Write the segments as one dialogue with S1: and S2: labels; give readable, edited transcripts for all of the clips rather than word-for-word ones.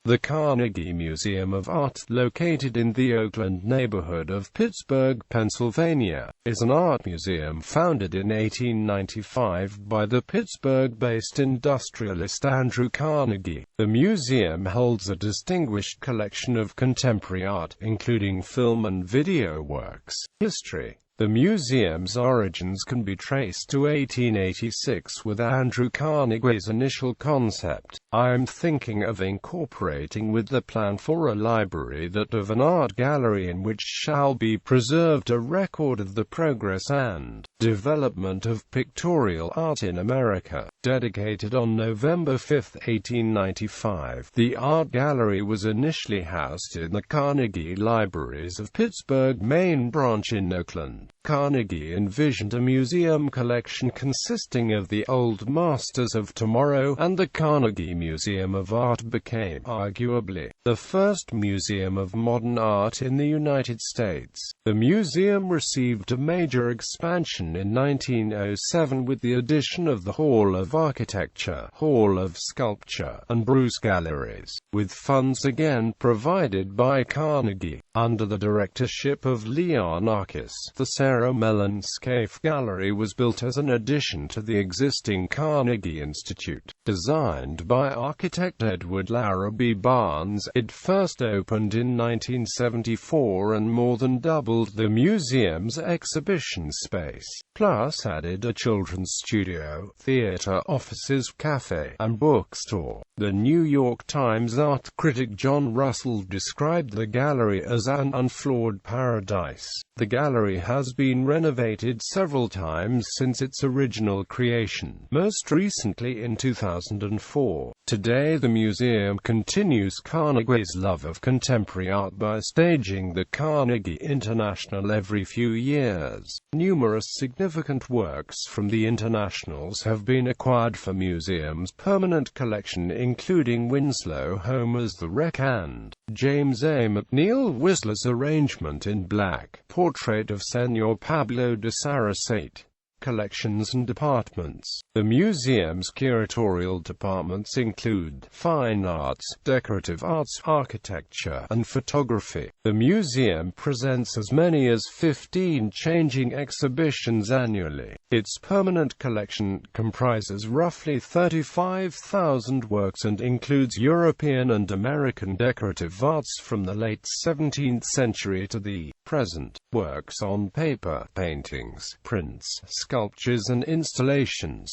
S1: The Carnegie Museum of Art, located in the Oakland neighborhood of Pittsburgh, Pennsylvania, is an art museum founded in 1895 by the Pittsburgh-based industrialist Andrew Carnegie. The museum holds a distinguished collection of contemporary art, including film and video works. History. The museum's origins can be traced to 1886 with Andrew Carnegie's initial concept. "I'm thinking of incorporating with the plan for a library that of an art gallery in which shall be preserved a record of the progress and development of pictorial art in America." Dedicated on November 5, 1895, the art gallery was initially housed in the Carnegie Libraries of Pittsburgh main branch in Oakland. Carnegie envisioned a museum collection consisting of the old masters of tomorrow, and the Carnegie Museum of Art became, arguably, the first museum of modern art in the United States. The museum received a major expansion in 1907 with the addition of the Hall of Architecture, Hall of Sculpture, and Bruce Galleries, with funds again provided by Carnegie. Under the directorship of Leon Arcus, the Sarah Mellon Scaife Gallery was built as an addition to the existing Carnegie Institute. Designed by architect Edward Larrabee Barnes, it first opened in 1974 and more than doubled the museum's exhibition space, plus added a children's studio, theater, offices, cafe, and bookstore. The New York Times art critic John Russell described the gallery as an unflawed paradise. The gallery has been renovated several times since its original creation, most recently in 2004. Today the museum continues Carnegie's love of contemporary art by staging the Carnegie International every few years. Numerous significant works from the Internationals have been acquired for museum's permanent collection, including Winslow Homer's The Wreck and James A. McNeill Whistler's arrangement in black, portrait of Senor Pablo de Sarasate. Collections and departments. The museum's curatorial departments include fine arts, decorative arts, architecture, and photography. The museum presents as many as 15 changing exhibitions annually. Its permanent collection comprises roughly 35,000 works and includes European and American decorative arts from the late 17th century to the present. Works on paper, paintings, prints, sculptures and installations.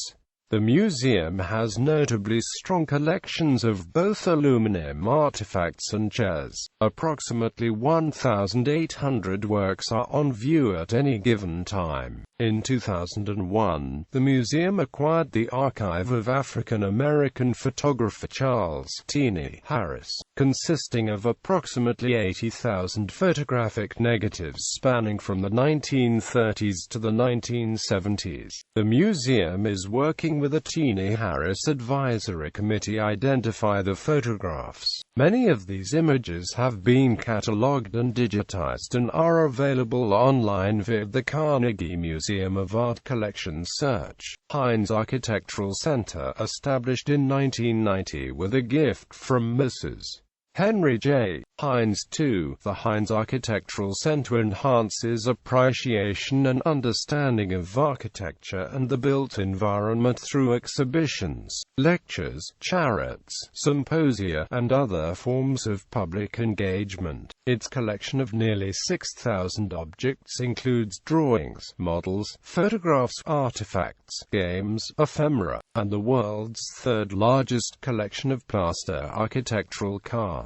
S1: The museum has notably strong collections of both aluminum artifacts and chairs. Approximately 1,800 works are on view at any given time. In 2001, the museum acquired the archive of African-American photographer Charles Teeney Harris, consisting of approximately 80,000 photographic negatives spanning from the 1930s to the 1970s. The museum is working with a Teeney Harris Advisory Committee to identify the photographs. Many of these images have been catalogued and digitized and are available online via the Carnegie Museum of Art Collection search. Heinz Architectural Center, established in 1990 with a gift from Mrs. Henry J. Heinz II. The Heinz Architectural Center enhances appreciation and understanding of architecture and the built environment through exhibitions, lectures, charrettes, symposia, and other forms of public engagement. Its collection of nearly 6,000 objects includes drawings, models, photographs, artifacts, games, ephemera, and the world's third largest collection of plaster architectural casts.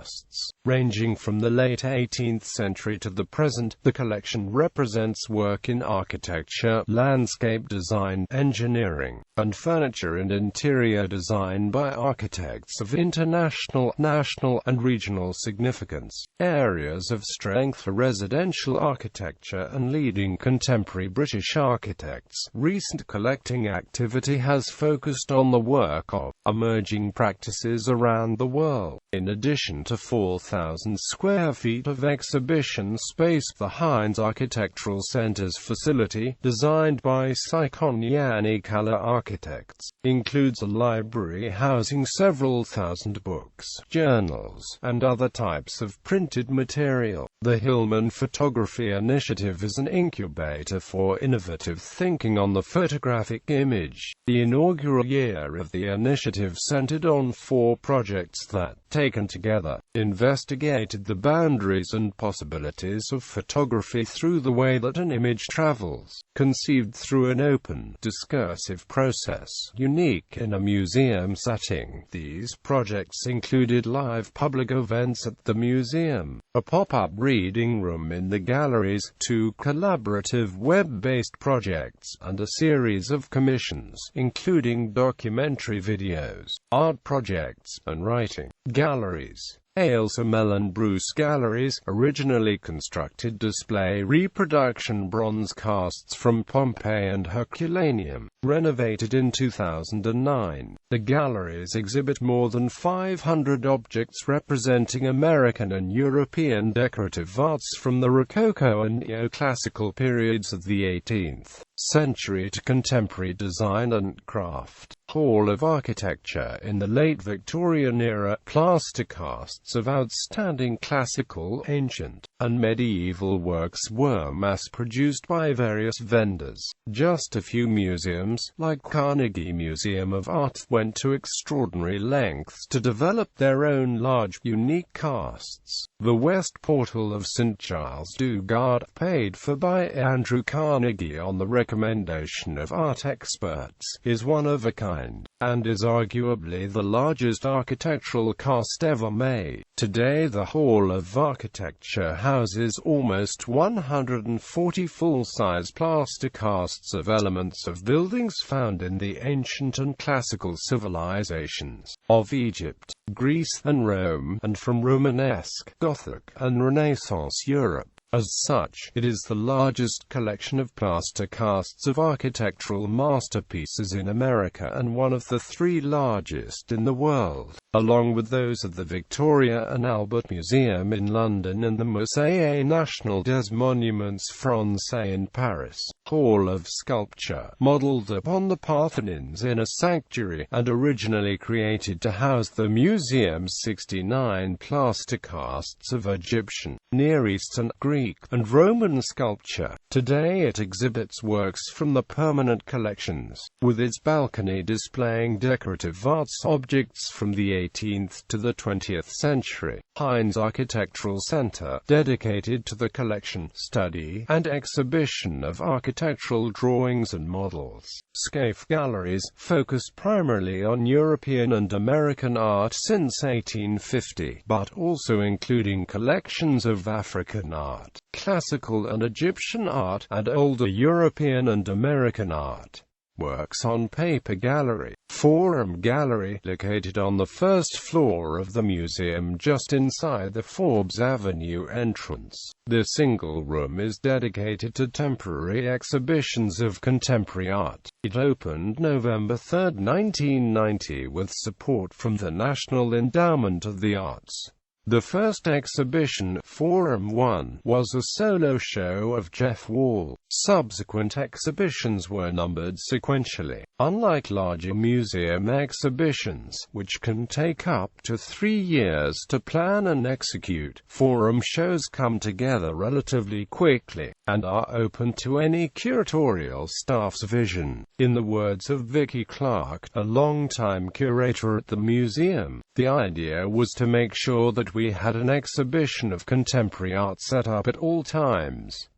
S1: Ranging from the late 18th century to the present, the collection represents work in architecture, landscape design, engineering, and furniture and interior design by architects of international, national, and regional significance. Areas of strength for residential architecture and leading contemporary British architects. Recent collecting activity has focused on the work of emerging practices around the world. In addition to 4,000 square feet of exhibition space. The Heinz Architectural Center's facility, designed by Sikonyani Color Architects, includes a library housing several thousand books, journals, and other types of printed material. The Hillman Photography Initiative is an incubator for innovative thinking on the photographic image. The inaugural year of the initiative centered on 4 projects that, taken together, investigated the boundaries and possibilities of photography through the way that an image travels, conceived through an open, discursive process, unique in a museum setting. These projects included live public events at the museum, a pop-up reading room in the galleries, 2 collaborative web-based projects, and a series of commissions, including documentary videos, art projects, and writing galleries. Ailsa Mellon Bruce Galleries, originally constructed display reproduction bronze casts from Pompeii and Herculaneum, renovated in 2009. The galleries exhibit more than 500 objects representing American and European decorative arts from the Rococo and Neoclassical periods of the 18th century to contemporary design and craft. Hall of Architecture. In the late Victorian era, plaster casts of outstanding classical, ancient, and medieval works were mass-produced by various vendors. Just a few museums, like Carnegie Museum of Art, went to extraordinary lengths to develop their own large, unique casts. The West Portal of St. Giles du Gard, paid for by Andrew Carnegie on the recommendation of art experts, is one of a kind, and is arguably the largest architectural cast ever made. Today the Hall of Architecture houses almost 140 full-size plaster casts of elements of buildings found in the ancient and classical civilizations of Egypt, Greece, and Rome, and from Romanesque, Gothic, and Renaissance Europe. As such, it is the largest collection of plaster casts of architectural masterpieces in America and one of the 3 largest in the world, along with those of the Victoria and Albert Museum in London and the Musée National des Monuments Français in Paris. Hall of Sculpture, modeled upon the Parthenon's inner sanctuary, and originally created to house the museum's 69 plaster casts of Egyptian, Near Eastern, Greek, and Roman sculpture. Today it exhibits works from the permanent collections, with its balcony displaying decorative arts objects from the 18th to the 20th century. Heinz Architectural Center, dedicated to the collection, study, and exhibition of architectural drawings and models. Scaife Galleries, focused primarily on European and American art since 1850, but also including collections of African art, classical and Egyptian art, and older European and American art. Works on Paper Gallery. Forum Gallery, located on the first floor of the museum just inside the Forbes Avenue entrance. The single room is dedicated to temporary exhibitions of contemporary art. It opened November 3, 1990 with support from the National Endowment of the Arts. The first exhibition, Forum 1, was a solo show of Jeff Wall. Subsequent exhibitions were numbered sequentially. Unlike larger museum exhibitions, which can take up to 3 years to plan and execute, Forum shows come together relatively quickly, and are open to any curatorial staff's vision. In the words of Vicky Clark, a longtime curator at the museum, the idea was to make sure that we had an exhibition of contemporary art set up at all times.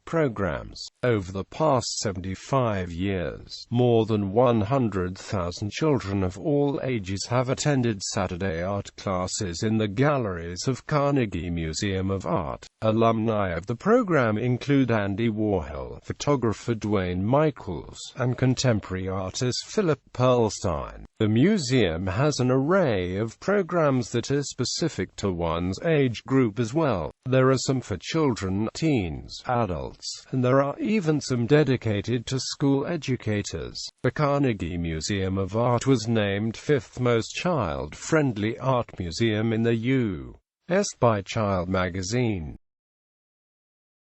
S1: Programs. Over the past 75 years, more than 100,000 children of all ages have attended Saturday art classes in the galleries of Carnegie Museum of Art. Alumni of the program include Andy Warhol, photographer Dwayne Michaels, and contemporary artist Philip Pearlstein. The museum has an array of programs that are specific to one's age group as well. There are some for children, teens, adults, adults, and there are even some dedicated to school educators. The Carnegie Museum of Art was named 5th most child-friendly art museum in the U.S. by Child magazine.